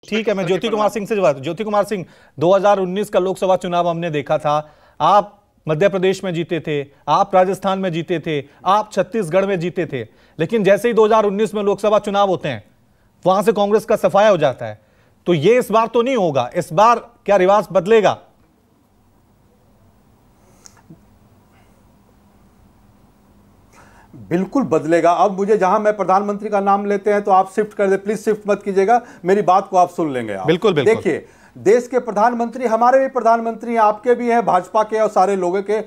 ठीक है, मैं ज्योति कुमार सिंह से बात। ज्योति कुमार सिंह, 2019 का लोकसभा चुनाव हमने देखा था, आप मध्य प्रदेश में जीते थे, आप राजस्थान में जीते थे, आप छत्तीसगढ़ में जीते थे, लेकिन जैसे ही 2019 में लोकसभा चुनाव होते हैं वहां से कांग्रेस का सफाया हो जाता है। तो ये इस बार तो नहीं होगा, इस बार क्या रिवाज बदलेगा? बिल्कुल बदलेगा। अब मुझे जहां मैं प्रधानमंत्री का नाम लेते हैं तो आप शिफ्ट कर दे, प्लीज शिफ्ट मत कीजिएगा, मेरी बात को आप सुन लेंगे आप। बिल्कुल बिल्कुल। देखिए, देश के प्रधानमंत्री, हमारे भी प्रधानमंत्री हैं, आपके भी हैं, भाजपा के और सारे लोगों के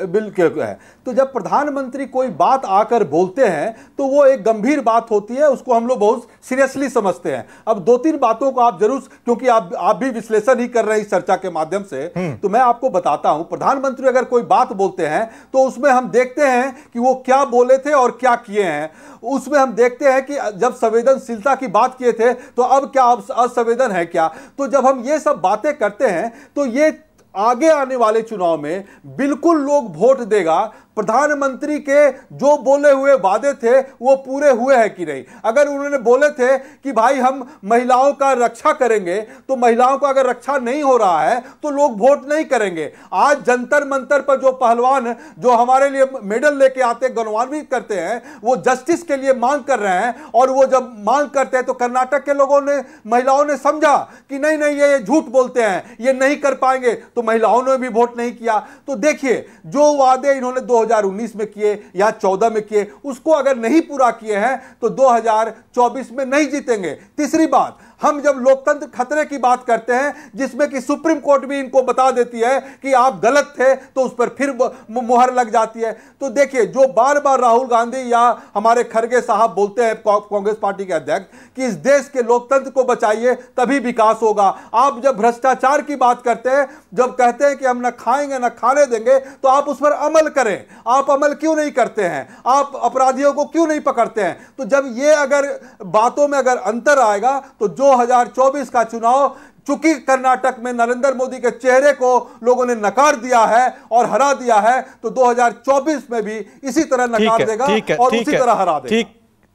बिल के हैं। तो जब प्रधानमंत्री कोई बात आकर बोलते हैं तो वो एक गंभीर बात होती है, उसको हम लोग बहुत सीरियसली समझते हैं। अब दो तीन बातों को आप जरूर, क्योंकि आप भी विश्लेषण ही कर रहे हैं इस चर्चा के माध्यम से, तो मैं आपको बताता हूं। प्रधानमंत्री अगर कोई बात बोलते हैं तो उसमें हम देखते हैं कि वो क्या बोले थे और क्या किए हैं। उसमें हम देखते हैं कि जब संवेदनशीलता की बात किए थे तो अब क्या असंवेदन है क्या। तो जब हम ये सब बातें करते हैं तो ये आगे आने वाले चुनाव में बिल्कुल लोग वोट देगा प्रधानमंत्री के जो बोले हुए वादे थे वो पूरे हुए हैं कि नहीं। अगर उन्होंने बोले थे कि भाई हम महिलाओं का रक्षा करेंगे, तो महिलाओं का अगर रक्षा नहीं हो रहा है तो लोग वोट नहीं करेंगे। आज जंतर मंतर पर जो पहलवान जो हमारे लिए मेडल लेके आते, गौरवान्वित करते हैं, वो जस्टिस के लिए मांग कर रहे हैं। और वो जब मांग करते हैं तो कर्नाटक के लोगों ने, महिलाओं ने समझा कि नहीं नहीं ये झूठ बोलते हैं, ये नहीं कर पाएंगे, तो महिलाओं ने भी वोट नहीं किया। तो देखिए, जो वादे इन्होंने 2019 में किए या 14 में किए, उसको अगर नहीं पूरा किए हैं तो 2024 में नहीं जीतेंगे। तीसरी बात, हम जब लोकतंत्र खतरे की बात करते हैं, जिसमें कि सुप्रीम कोर्ट भी इनको बता देती है कि आप गलत थे, तो उस पर फिर मुहर लग जाती है। तो देखिए, जो बार बार राहुल गांधी या हमारे खड़गे साहब बोलते हैं, कांग्रेस पार्टी के अध्यक्ष, कि इस देश के लोकतंत्र को बचाइए तभी विकास होगा। आप जब भ्रष्टाचार की बात करते हैं, जब कहते हैं कि हम न खाएंगे न खाने देंगे, तो आप उस पर अमल करें। आप अमल क्यों नहीं करते हैं? आप अपराधियों को क्यों नहीं पकड़ते हैं? तो जब ये अगर बातों में अगर अंतर आएगा तो 2024 का चुनाव, चूंकि कर्नाटक में नरेंद्र मोदी के चेहरे को लोगों ने नकार दिया है और हरा दिया है, तो 2024 में भी इसी तरह नकार देगा और उसी तरह हरा देगा।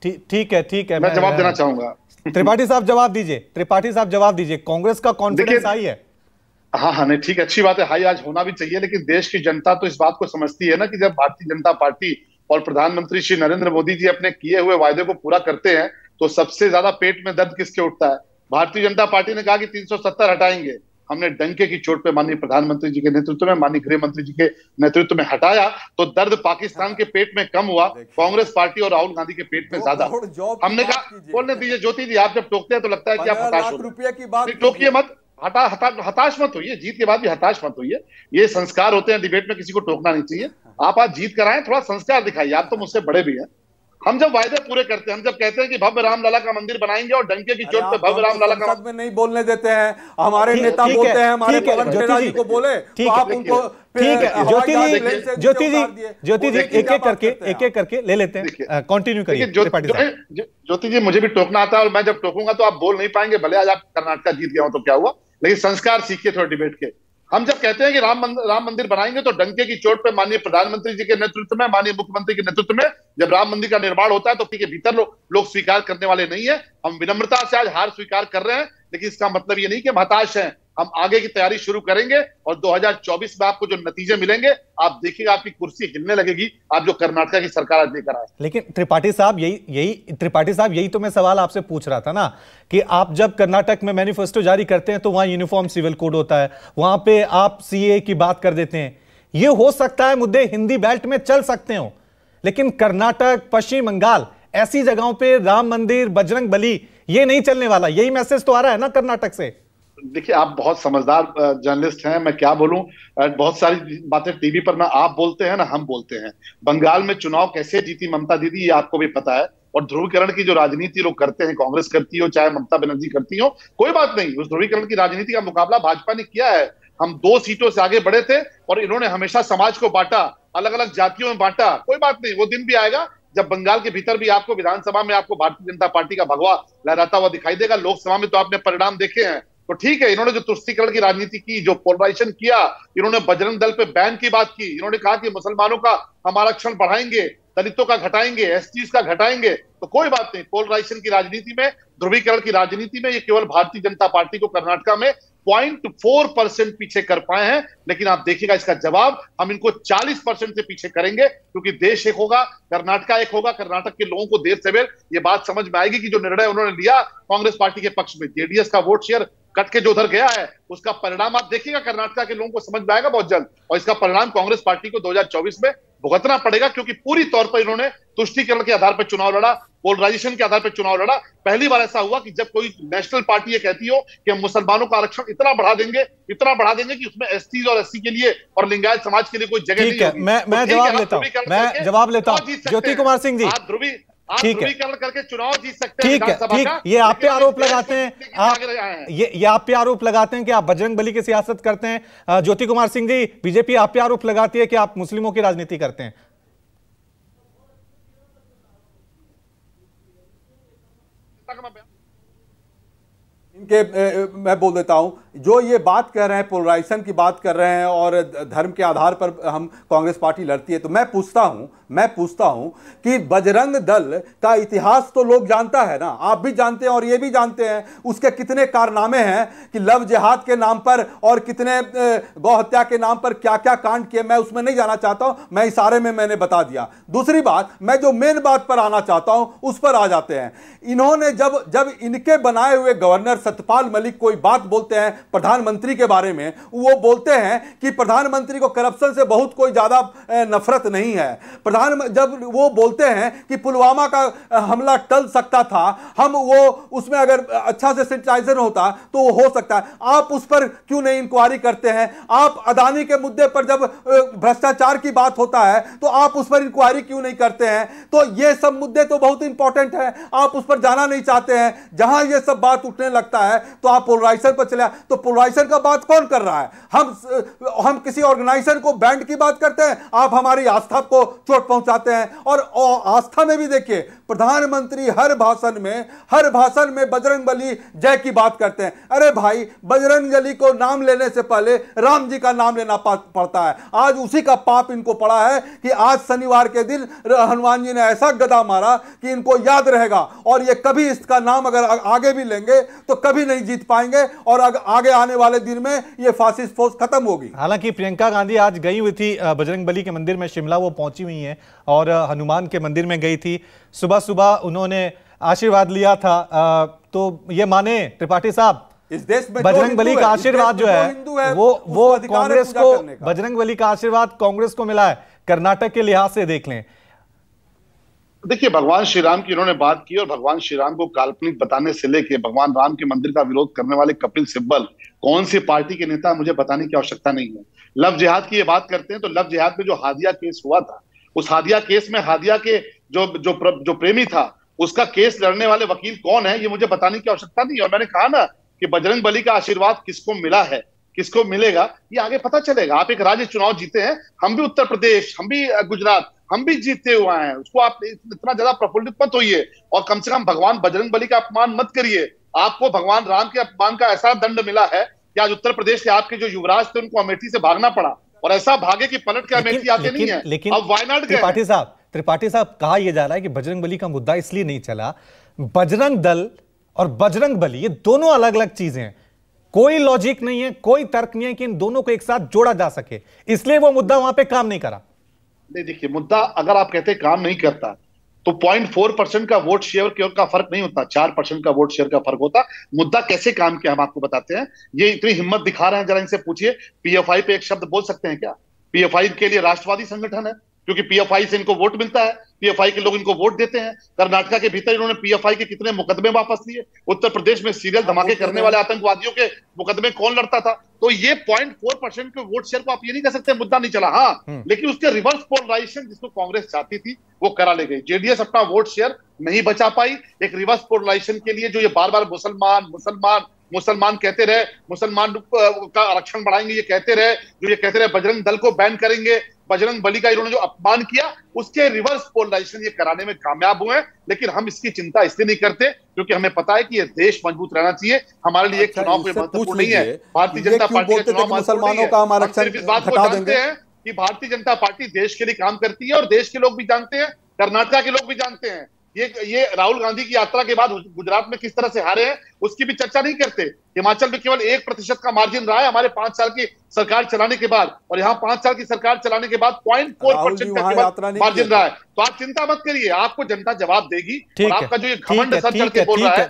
ठीक है, मैं जवाब देना चाहूंगा। त्रिपाठी साहब जवाब दीजिए, त्रिपाठी साहब जवाब दीजिए। कांग्रेस का कॉन्फिडेंस हाई है? हाँ हाँ, नहीं ठीक, अच्छी बात है, हाई आज होना भी चाहिए। लेकिन देश की जनता तो इस बात को समझती है ना कि जब भारतीय जनता पार्टी और प्रधानमंत्री श्री नरेंद्र मोदी जी अपने किए हुए वायदे को पूरा करते हैं तो सबसे ज्यादा पेट में दर्द किसके उठता है? भारतीय जनता पार्टी ने कहा कि 370 हटाएंगे, हमने डंके की चोट पे माननीय प्रधानमंत्री जी के नेतृत्व में, माननीय गृह मंत्री जी के नेतृत्व में हटाया, तो दर्द पाकिस्तान के पेट में कम हुआ, कांग्रेस पार्टी और राहुल गांधी के पेट में ज्यादा। हमने कहा, बोलने दीजिए ज्योति जी, आप जब टोकते हैं तो लगता है कि आप हताश हो रुपये की बात, टोकिए मत, हताश मत होइए, जीत के बाद भी हताश मत होइए। ये संस्कार होते हैं, डिबेट में किसी को टोकना नहीं चाहिए। आप आज जीत कर आए, थोड़ा संस्कार दिखाइए, आप तो मुझसे बड़े भी हैं। हम जब वायदे पूरे करते हैं, हम जब कहते हैं कि भव्य रामलला का मंदिर बनाएंगे और डंके की चोट पे भव्य रामलला का में नहीं बोलने देते हैं, हमारे नेता बोलते हैं, हमारे पवन खेड़ा जी को बोले तो आप उनको, ठीक है। ज्योति जी एक एक करके ले लेते हैं, कंटिन्यू करिए। ज्योति जी, मुझे भी टोकना आता है और मैं जब टोकूंगा तो आप बोल नहीं पाएंगे, भले आज आप कर्नाटक जीत गया हो तो क्या हुआ, लेकिन संस्कार सीखिए थोड़ा डिबेट के। हम जब कहते हैं कि राम मंदिर बनाएंगे तो डंके की चोट पे माननीय प्रधानमंत्री जी के नेतृत्व में, माननीय मुख्यमंत्री के नेतृत्व में जब राम मंदिर का निर्माण होता है तो के भीतर लोग स्वीकार करने वाले नहीं है। हम विनम्रता से आज हार स्वीकार कर रहे हैं, लेकिन इसका मतलब ये नहीं कि हम हताश हैं। हम आगे की तैयारी शुरू करेंगे और 2024 में आपको जो नतीजे मिलेंगे, आप देखिएगा आपकी कुर्सी हिलने लगेगी, आप जो कर्नाटक की सरकार आज लेकर आए। लेकिन त्रिपाठी साहब यही तो मैं सवाल आपसे पूछ रहा था ना, कि आप जब कर्नाटक में मैनिफेस्टो जारी करते हैं तो वहां यूनिफॉर्म सिविल कोड होता है, वहां पे आप सीए की बात कर देते हैं। ये हो सकता है मुद्दे हिंदी बेल्ट में चल सकते हो, लेकिन कर्नाटक, पश्चिम बंगाल, ऐसी जगहों पे राम मंदिर, बजरंग बली, ये नहीं चलने वाला। यही मैसेज तो आ रहा है ना कर्नाटक से। देखिए, आप बहुत समझदार जर्नलिस्ट हैं, मैं क्या बोलूं, बहुत सारी बातें टीवी पर ना आप बोलते हैं ना हम बोलते हैं। बंगाल में चुनाव कैसे जीती ममता दीदी, ये आपको भी पता है। और ध्रुवीकरण की जो राजनीति लोग करते हैं, कांग्रेस करती हो चाहे ममता बनर्जी करती हो, कोई बात नहीं, उस ध्रुवीकरण की राजनीति का मुकाबला भाजपा ने किया है। हम 2 सीटों से आगे बढ़े थे और इन्होंने हमेशा समाज को बांटा, अलग अलग जातियों में बांटा। कोई बात नहीं, वो दिन भी आएगा जब बंगाल के भीतर भी आपको विधानसभा में आपको भारतीय जनता पार्टी का भगवा लहराता हुआ दिखाई देगा। लोकसभा में तो आपने परिणाम देखे हैं। तो ठीक है, इन्होंने जो तुष्टीकरण की राजनीति की, जो पोलराइजेशन किया, इन्होंने बजरंग दल पे बैन की बात की, इन्होंने कहा कि मुसलमानों का हम आरक्षण बढ़ाएंगे, दलितों का घटाएंगे, एसटीज का घटाएंगे, तो कोई बात नहीं। पोलराइजेशन की राजनीति में, ध्रुवीकरण की राजनीति में ये केवल भारतीय जनता पार्टी को कर्नाटक में 0.4% पीछे कर पाए हैं, लेकिन आप देखिएगा इसका जवाब हम इनको 40% से पीछे करेंगे, क्योंकि देश एक होगा, कर्नाटक एक होगा। कर्नाटक के लोगों को देर सवेर ये बात समझ में आएगी कि जो निर्णय उन्होंने लिया कांग्रेस पार्टी के पक्ष में, जेडीएस का वोट शेयर कट के जो उधर गया है, उसका परिणाम आप देखिएगा कर्नाटक के लोगों को समझ में आएगा बहुत जल्द, और इसका परिणाम कांग्रेस पार्टी को 2024 में भुगतना पड़ेगा, क्योंकि पूरी तौर पर इन्होंने तुष्टीकरण के आधार पर चुनाव लड़ा, पोलराइजेशन के आधार पर चुनाव लड़ा। पहली बार ऐसा हुआ कि जब कोई नेशनल पार्टी ये कहती हो कि हम मुसलमानों का आरक्षण इतना बढ़ा देंगे कि उसमें एसटी और एससी के लिए और लिंगायत समाज के लिए कोई जगह नहीं होगी। मैं जवाब लेता हूं ज्योति कुमार सिंह जी। आप ध्रुवीकरण करके चुनाव जीत सकते हैं। ठीक, ये आप पे आरोप लगाते हैं, ये आप पे आरोप लगाते हैं कि आप बजरंग बली की सियासत करते हैं। ज्योति कुमार सिंह जी, बीजेपी आप पे आरोप लगाती है कि आप मुस्लिमों की राजनीति करते हैं। इनके मैं बोल देता हूं, जो ये बात कर रहे हैं, पोलराइजेशन की बात कर रहे हैं और धर्म के आधार पर हम कांग्रेस पार्टी लड़ती है, तो मैं पूछता हूं कि बजरंग दल का इतिहास तो लोग जानता है ना, आप भी जानते हैं और ये भी जानते हैं उसके कितने कारनामे हैं कि लव जिहाद के नाम पर और कितने गौ हत्या के नाम पर क्या क्या कांड किए। मैं उसमें नहीं जाना चाहता हूं, मैं इशारे में मैंने बता दिया। दूसरी बात, मैं जो मेन बात पर आना चाहता हूं उस पर आ जाते हैं। इन्होंने जब इनके बनाए हुए गवर्नर सत्यपाल मलिक कोई बात बोलते हैं प्रधानमंत्री के बारे में, वो बोलते हैं कि प्रधानमंत्री को करप्शन से बहुत कोई ज्यादा नफरत नहीं है। जब वो बोलते हैं कि पुलवामा का हमला टल सकता था, हम वो उसमें अगर अच्छा से सैनिटाइजर होता तो वो हो सकता है, आप उस पर क्यों नहीं इंक्वायरी करते हैं? आप अदानी के मुद्दे पर जब भ्रष्टाचार की बात होता है तो आप उस पर इंक्वायरी क्यों नहीं करते हैं? तो ये सब मुद्दे तो बहुत इंपॉर्टेंट है, आप उस पर जाना नहीं चाहते हैं। जहां ये सब बात उठने लगता है तो आप पोलराइजेशन पर चले। तो पोलराइजेशन का बात कौन कर रहा है? हम किसी ऑर्गेनाइजेशन को बैंड की बात करते हैं, आप हमारी आस्था को चोट पहुंचाते हैं। और आस्था में भी देखिए, प्रधानमंत्री हर भाषण में बजरंग बली जय की बात करते हैं। अरे भाई, बजरंग बली को नाम लेने से पहले राम जी का नाम लेना पड़ता है। आज उसी का पाप इनको पड़ा है कि आज शनिवार के दिन हनुमान जी ने ऐसा गदा मारा कि इनको याद रहेगा, और ये कभी इसका नाम अगर आगे भी लेंगे तो कभी नहीं जीत पाएंगे, और आगे आने वाले दिन में ये फासिस्ट फोर्स खत्म होगी। हालांकि प्रियंका गांधी आज गई हुई थी बजरंग बली के मंदिर में, शिमला वो पहुंची हुई हैं और हनुमान के मंदिर में गई थी। सुबह सुबह उन्होंने आशीर्वाद लिया था। तो ये माने त्रिपाठी साहब, इस देश में बजरंग बली का आशीर्वाद जो है वो कांग्रेस को, बजरंग बली का आशीर्वाद कांग्रेस को मिला है। कर्नाटक के लिहाज से देख लें, देखिए, भगवान श्री राम की इन्होंने बात की और भगवान श्री राम को काल्पनिक बताने से लेके भगवान राम के मंदिर का विरोध करने वाले कपिल सिब्बल कौन सी पार्टी के नेता, मुझे बताने की आवश्यकता नहीं है। लव जिहाद की ये बात करते हैं, तो लव जिहाद में जो हादिया केस हुआ था, उस हादिया केस में हादिया के जो प्रेमी था उसका केस लड़ने वाले वकील कौन है, ये मुझे बताने की आवश्यकता नहीं है। और मैंने कहा ना कि बजरंग बली का आशीर्वाद किसको मिला है, किसको मिलेगा, ये आगे पता चलेगा। आप एक राज्य चुनाव जीते हैं, हम भी उत्तर प्रदेश, हम भी गुजरात, हम भी जीतते हुए हैं। उसको आप इतना ज्यादा प्रफुल्लित मत होइए, और कम से कम भगवान बजरंग बली का अपमान मत करिए। आपको भगवान राम के अपमान का ऐसा दंड मिला है कि आज उत्तर प्रदेश के आपके जो युवराज थे उनको अमेठी से भागना पड़ा, और ऐसा भागे कि पलट के अमेठी आते नहीं है। लेकिन अब वायनाड त्रिपाठी साहब, कहा यह जा रहा है कि बजरंग बली का मुद्दा इसलिए नहीं चला, बजरंग दल और बजरंग बली ये दोनों अलग अलग चीजें हैं। कोई लॉजिक नहीं है, कोई तर्क नहीं है कि इन दोनों को एक साथ जोड़ा जा सके, इसलिए वो मुद्दा वहां पे काम नहीं करा। नहीं, देखिए, मुद्दा अगर आप कहते काम नहीं करता तो 0.4% का वोट शेयर का फर्क नहीं होता, 4% का वोट शेयर का फर्क होता। मुद्दा कैसे काम किया हम आपको बताते हैं। ये इतनी हिम्मत दिखा रहे हैं, जरा इनसे पूछिए, पीएफआई पे एक शब्द बोल सकते हैं क्या? पीएफआई के लिए राष्ट्रवादी संगठन है, क्योंकि पीएफआई से इनको वोट मिलता है, पीएफआई के लोग इनको वोट देते हैं। कर्नाटक के भीतर इन्होंने पीएफआई के कितने मुकदमे वापस लिए। उत्तर प्रदेश में सीरियल धमाके करने वाले आतंकवादियों के मुकदमे कौन लड़ता था? तो ये 0.4% के वोट शेयर को आप ये नहीं कह सकते मुद्दा नहीं चला। हाँ, लेकिन उसके रिवर्स पोलराइजेशन जिसको कांग्रेस चाहती थी वो करा ले गई। जेडीएस अपना वोट शेयर नहीं बचा पाई। एक रिवर्स पोलराइजेशन के लिए जो ये बार बार मुसलमान कहते रहे, मुसलमान का आरक्षण बढ़ाएंगे ये कहते रहे, बजरंग दल को बैन करेंगे, बजरंग बली का इन्होंने जो अपमान किया उसके रिवर्स पोलराइजेशन ये कराने में कामयाब हुए। लेकिन हम इसकी चिंता इसलिए नहीं करते क्योंकि हमें पता है कि ये देश मजबूत रहना चाहिए। हमारे लिए एक चुनाव कोई महत्वपूर्ण नहीं है। भारतीय जनता पार्टी का चुनाव मुसलमानों का आरक्षण इस बात को जानते हैं कि भारतीय जनता पार्टी देश के लिए काम करती है, और देश के लोग भी जानते हैं कर्नाटका के लोग भी जानते हैं। ये राहुल गांधी की यात्रा के बाद गुजरात में किस तरह से हारे हैं उसकी भी चर्चा नहीं करते। हिमाचल में केवल 1% का मार्जिन रहा है हमारे 5 साल की सरकार चलाने के बाद, और यहाँ 5 साल की सरकार चलाने के बाद 0.4% का केवल मार्जिन रहा है। तो आप चिंता मत करिए, आपको जनता जवाब देगी। और आपका जो ये घमंड सर चढ़ के बोल रहा है,